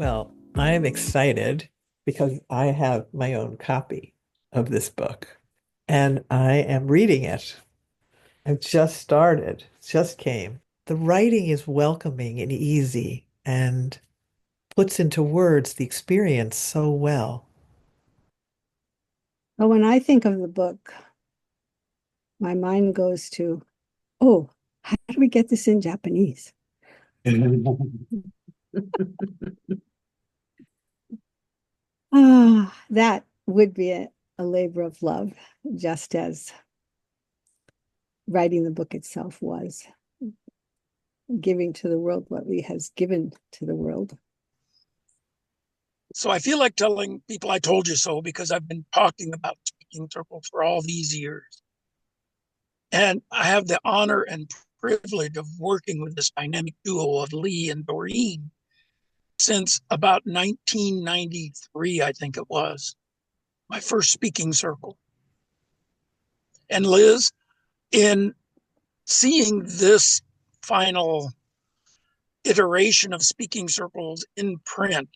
Well, I'm excited because I have my own copy of this book and I am reading it. I've just started, just came. The writing is welcoming and easy and puts into words the experience so well. But when I think of the book, my mind goes to, oh, how do we get this in Japanese? Ah, that would be a labor of love, just as writing the book itself was, giving to the world what he has given to the world. So I feel like telling people I told you so because I've been talking about Speaking Circle for all these years. And I have the honor and privilege of working with this dynamic duo of Lee and Doreen since about 1993, I think it was, my first Speaking Circle. And Liz, in seeing this final iteration of Speaking Circles in print,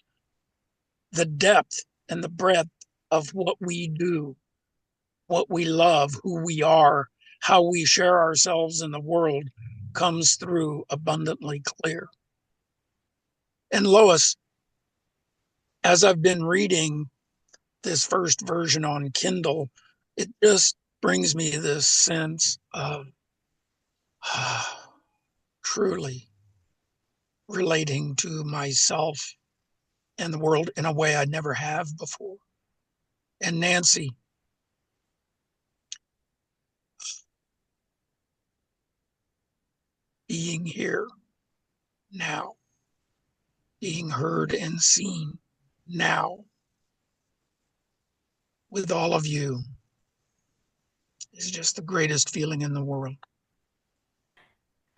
the depth and the breadth of what we do, what we love, who we are, how we share ourselves in the world comes through abundantly clear. And Lois, as I've been reading this first version on Kindle, it just brings me this sense of truly relating to myself and the world in a way I never have before. And Nancy, being here now, being heard and seen now with all of you is just the greatest feeling in the world.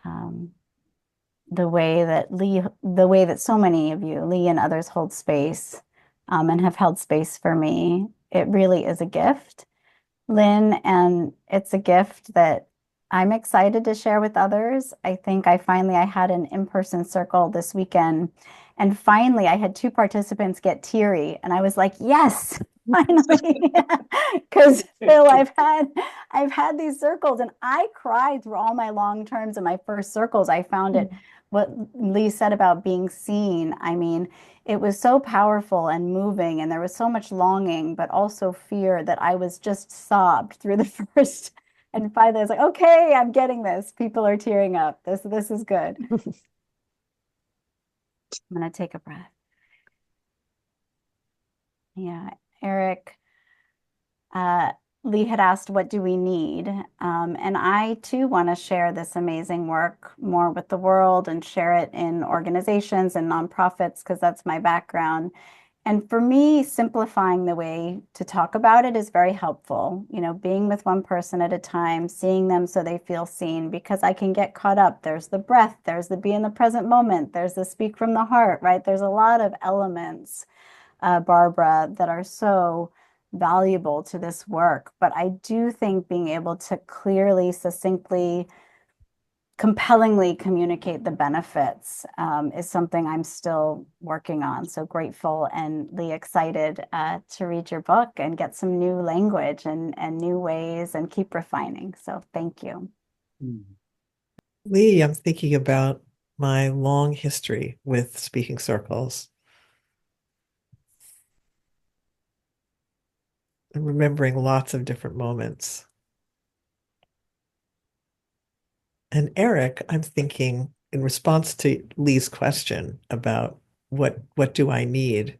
um, the way that so many of you, Lee and others, hold space and have held space for me, it really is a gift, Lynn, and it's a gift that I'm excited to share with others. I think I had an in-person circle this weekend, and finally I had two participants get teary, and I was like, yes, finally, because Phil, I've had these circles, and I cried through all my long terms in my first circles. I found it what Lee said about being seen. I mean, it was so powerful and moving, and there was so much longing, but also fear that I was just sobbed through the first. And finally, I was like, okay, I'm getting this. People are tearing up. This is good. I'm gonna take a breath. Yeah, Eric, uh, Lee had asked, what do we need? And I too want to share this amazing work more with the world and share it in organizations and nonprofits because that's my background. And for me, simplifying the way to talk about it is very helpful. You know, being with one person at a time, seeing them so they feel seen, because I can get caught up. There's the breath, there's the be in the present moment, there's the speak from the heart, right? There's a lot of elements, Barbara, that are so valuable to this work. But I do think being able to clearly, succinctly, compellingly communicate the benefits is something I'm still working on. So grateful and Lee excited to read your book and get some new language and new ways and keep refining. So thank you. Lee, I'm thinking about my long history with speaking circles and remembering lots of different moments. And Eric, I'm thinking in response to Lee's question about what do I need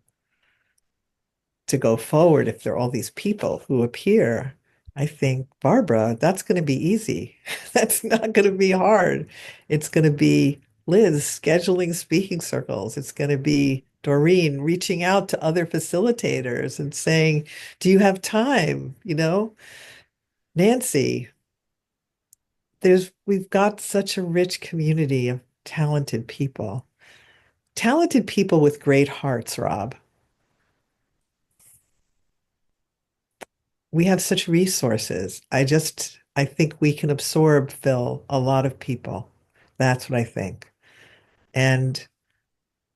to go forward if there are all these people who appear, I think, Barbara, that's going to be easy. That's not going to be hard. It's going to be Liz scheduling speaking circles. It's going to be Doreen reaching out to other facilitators and saying, do you have time? You know, Nancy, we've got such a rich community of talented people. Talented people with great hearts, Rob. We have such resources. I think we can absorb, Phil, a lot of people. That's what I think. And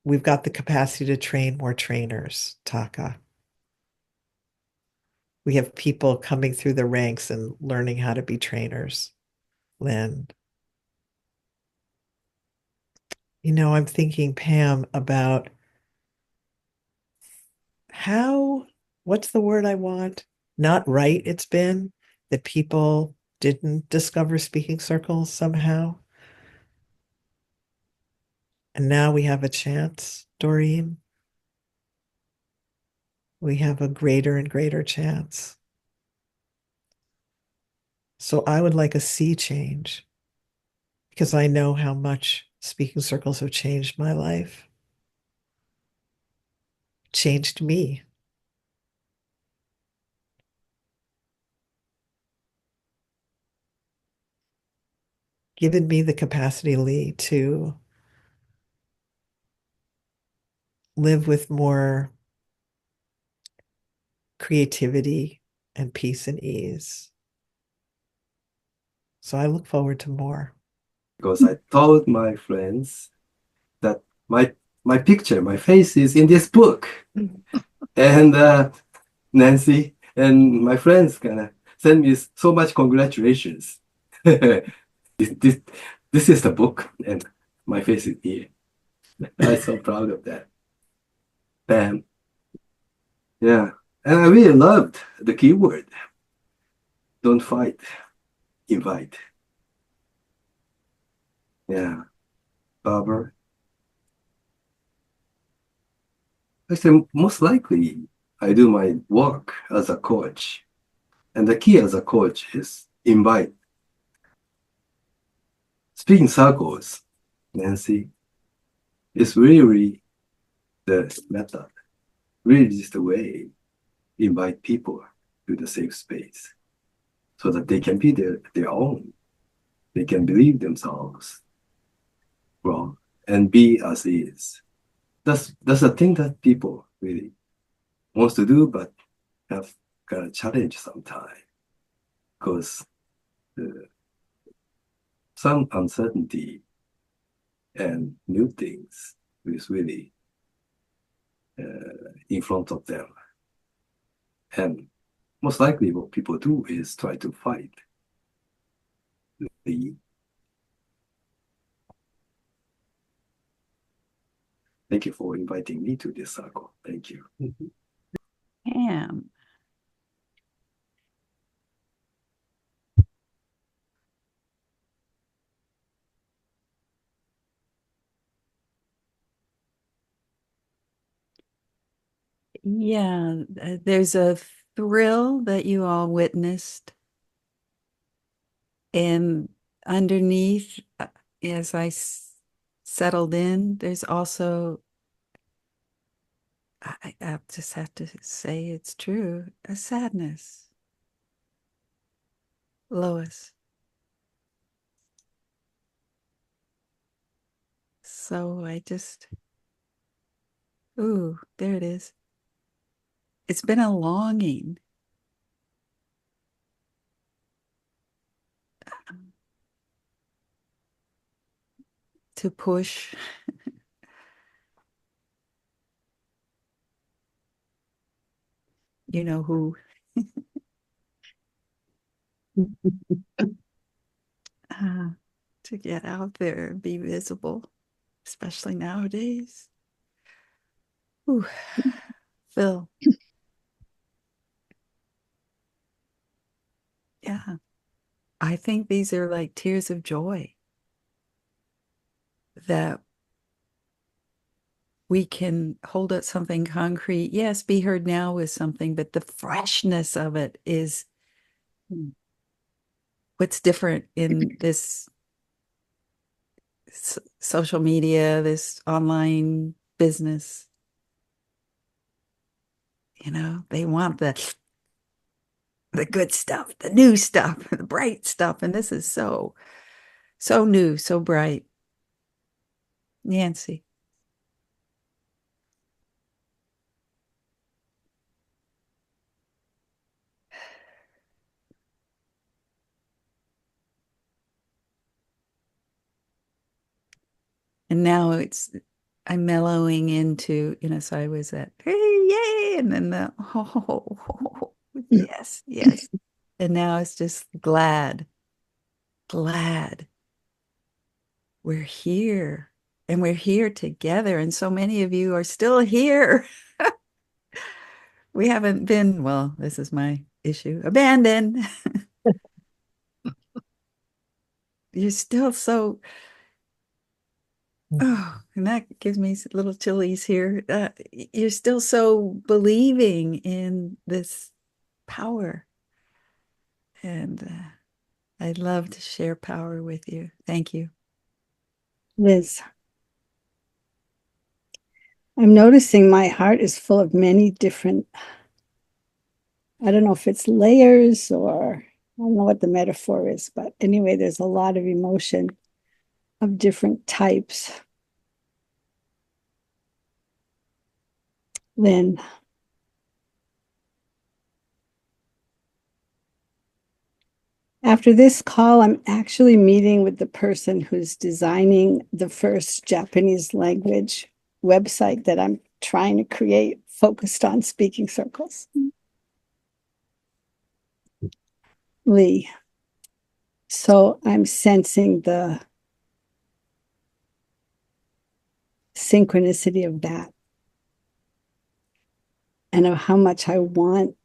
we've got the capacity to train more trainers, Taka. We have people coming through the ranks and learning how to be trainers, Lynn. I'm thinking, Pam, about what's the word I want? Not right it's been that people didn't discover speaking circles somehow. And now we have a chance, Doreen. We have a greater and greater chance. So I would like a sea change because I know how much speaking circles have changed my life, changed me. Given me the capacity, Lee, to live with more creativity and peace and ease. So I look forward to more. Because I told my friends that my picture, my face is in this book. And Nancy and my friends gonna send me so much congratulations. This is the book, and my face is here. I'm so proud of that. Bam. Yeah. And I really loved the keyword. Don't fight, invite. Yeah. Barbara. I said, most likely, I do my work as a coach. And the key as a coach is invite. Speaking circles, Nancy, is really the method, really just the way invite people to the safe space so that they can be their own. They can believe themselves, well, and be as is. That's a thing that people really wants to do, but have got a challenge sometimes because some uncertainty and new things is really in front of them. And most likely what people do is try to fight the. Thank you for inviting me to this circle. Thank you. Pam. Yeah, there's a thrill that you all witnessed. And underneath, as I settled in, there's also, I just have to say it's true, a sadness. Lois. So I just, ooh, there it is. It's been a longing. To push. You know who. To get out there and be visible, especially nowadays. Ooh, Phil. Yeah, I think these are like tears of joy that we can hold up something concrete. Yes, be heard now is something, but the freshness of it is what's different in this social media, this online business. They want the good stuff, the new stuff, the bright stuff. And this is so new, so bright. Nancy. And now it's I'm mellowing into, so I was at, hey, yay, and then yes, yes. And now it's just glad we're here and we're here together. And so many of you are still here. We haven't been, well, this is my issue, abandoned. You're still so, oh, and that gives me little chillies here. You're still so believing in this power. And I'd love to share power with you. Thank you. Liz, I'm noticing my heart is full of many different, I don't know if it's layers or I don't know what the metaphor is, but anyway, there's a lot of emotion of different types. Lynn, after this call, I'm actually meeting with the person who's designing the first Japanese language website that I'm trying to create focused on speaking circles. Lee. So I'm sensing the synchronicity of that and of how much I want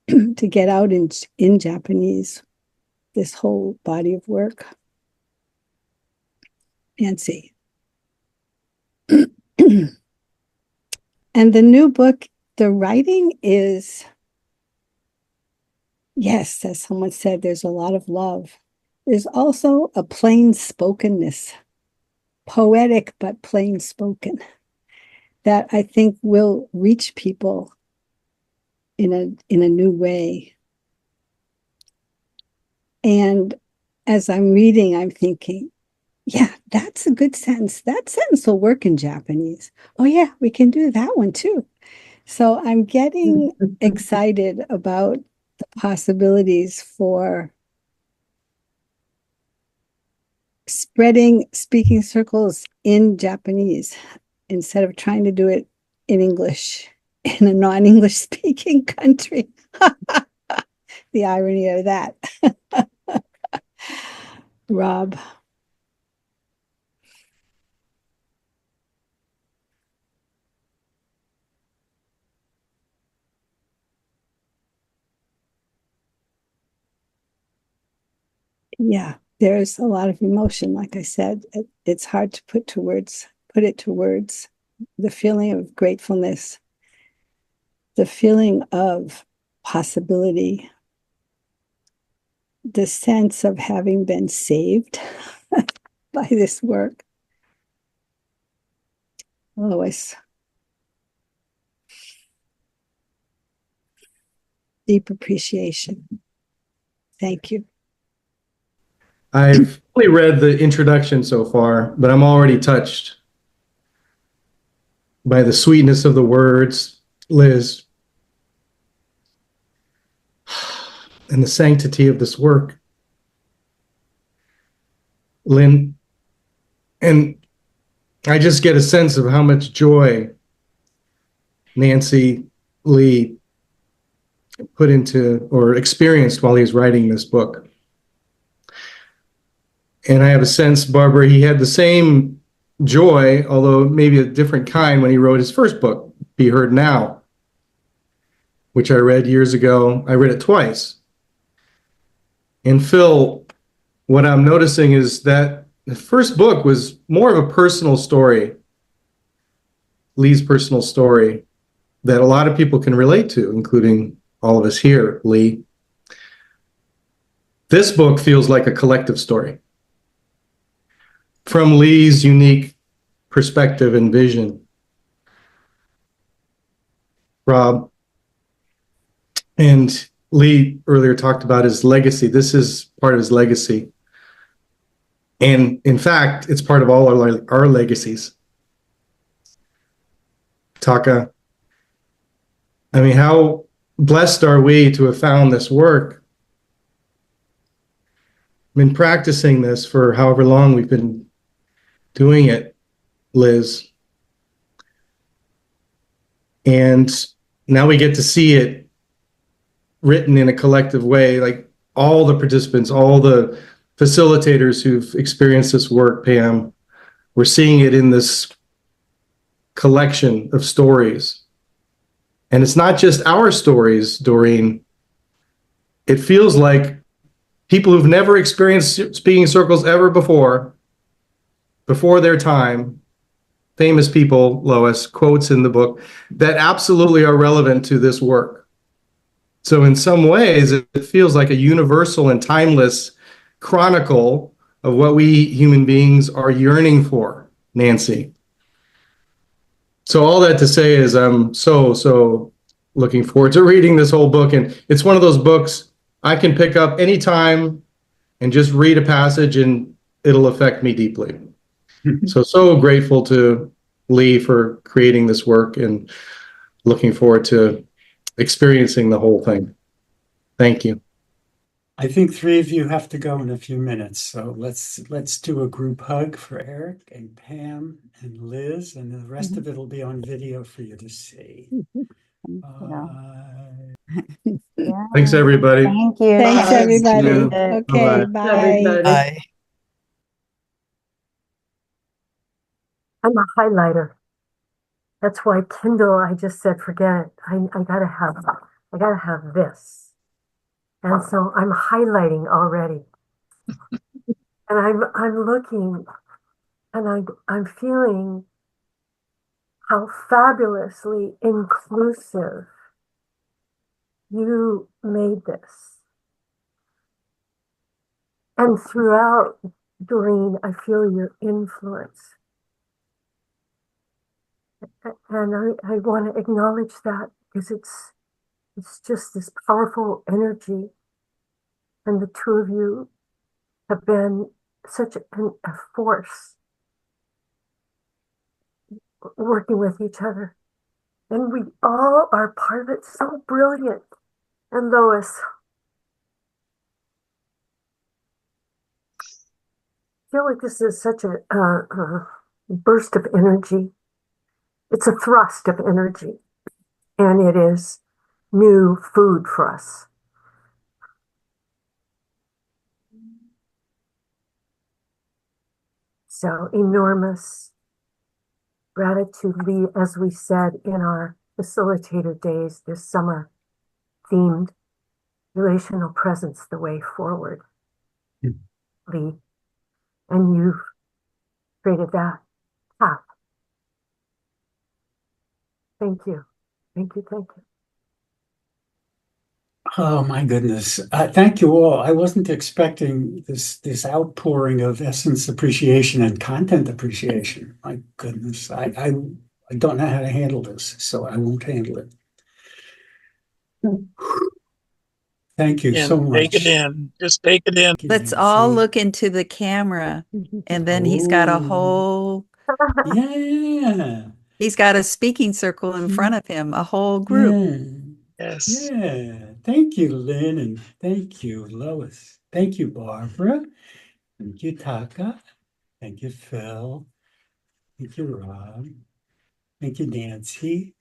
to get out in Japanese, this whole body of work. Nancy. And the new book, the writing is, yes, as someone said, there's a lot of love. There's also a plain spokenness, poetic but plain spoken, that I think will reach people in a new way. And as I'm reading, I'm thinking, yeah, that's a good sentence. That sentence will work in Japanese. Oh, yeah, we can do that one too. So I'm getting excited about the possibilities for spreading speaking circles in Japanese instead of trying to do it in English in a non-English speaking country. The irony of that. Rob. Yeah, there's a lot of emotion. Like I said, it's hard to put it to words. The feeling of gratefulness, the feeling of possibility, the sense of having been saved by this work. Lois. Deep appreciation. Thank you. I've only read the introduction so far, but I'm already touched by the sweetness of the words, Liz, and the sanctity of this work, Lynn. And I just get a sense of how much joy Nancy Lee put into or experienced while he was writing this book. And I have a sense, Barbara, he had the same joy, although maybe a different kind, when he wrote his first book, Be Heard Now, which I read years ago. I read it twice. And Phil, what I'm noticing is that the first book was more of a personal story, Lee's personal story, that a lot of people can relate to, including all of us here, Lee. This book feels like a collective story from Lee's unique perspective and vision. Rob and Lee earlier talked about his legacy. This is part of his legacy. And in fact, it's part of all our legacies. Taka, I mean, how blessed are we to have found this work? I've been practicing this for however long we've been doing it, Liz. And now we get to see it written in a collective way, like all the participants, all the facilitators who've experienced this work, Pam, we're seeing it in this collection of stories. And it's not just our stories, Doreen. It feels like people who've never experienced speaking circles ever before their time, famous people, Lois, quotes in the book, that absolutely are relevant to this work. So in some ways, it feels like a universal and timeless chronicle of what we human beings are yearning for, Nancy. So all that to say is I'm so looking forward to reading this whole book. And it's one of those books I can pick up anytime and just read a passage and it'll affect me deeply. So grateful to Lee for creating this work and looking forward to experiencing the whole thing. Thank you. I think 3 of you have to go in a few minutes, so let's do a group hug for Eric and Pam and Liz, and the rest of it will be on video for you to see. Bye. Yeah. Thanks, everybody. Thank you. Thanks, everybody. you. Okay, Bye-bye. bye. Bye. I'm a highlighter. That's why Kindle, I just said, forget it. I gotta have this. And so I'm highlighting already. And I'm looking and I'm feeling how fabulously inclusive you made this. And throughout, Doreen, I feel your influence. And I want to acknowledge that because it's just this powerful energy. And the two of you have been such a force working with each other. And we all are part of it. So brilliant. And Lois, I feel like this is such a burst of energy. It's a thrust of energy. And it is new food for us. So enormous gratitude, Lee, as we said in our facilitator days this summer, themed relational presence, the way forward, Lee. And you've created that path. Thank you. Thank you. Thank you. Oh my goodness. Thank you all. I wasn't expecting this outpouring of essence appreciation and content appreciation. My goodness. I don't know how to handle this, so I won't handle it. Thank you so much. Take it in. Just take it in. Let's all look into the camera. And then he's got a whole, Yeah. he's got a speaking circle in front of him, a whole group. Yeah. Yes. Yeah. Thank you, Lynn, and thank you, Lois. Thank you, Barbara. Thank you, Taka. Thank you, Phil. Thank you, Rob. Thank you, Nancy.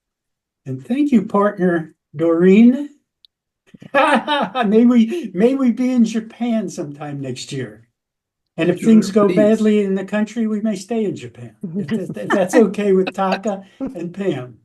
And thank you, partner Doreen. May we be in Japan sometime next year. And if things go badly in the country, we may stay in Japan. If that's okay with Taka and Pam.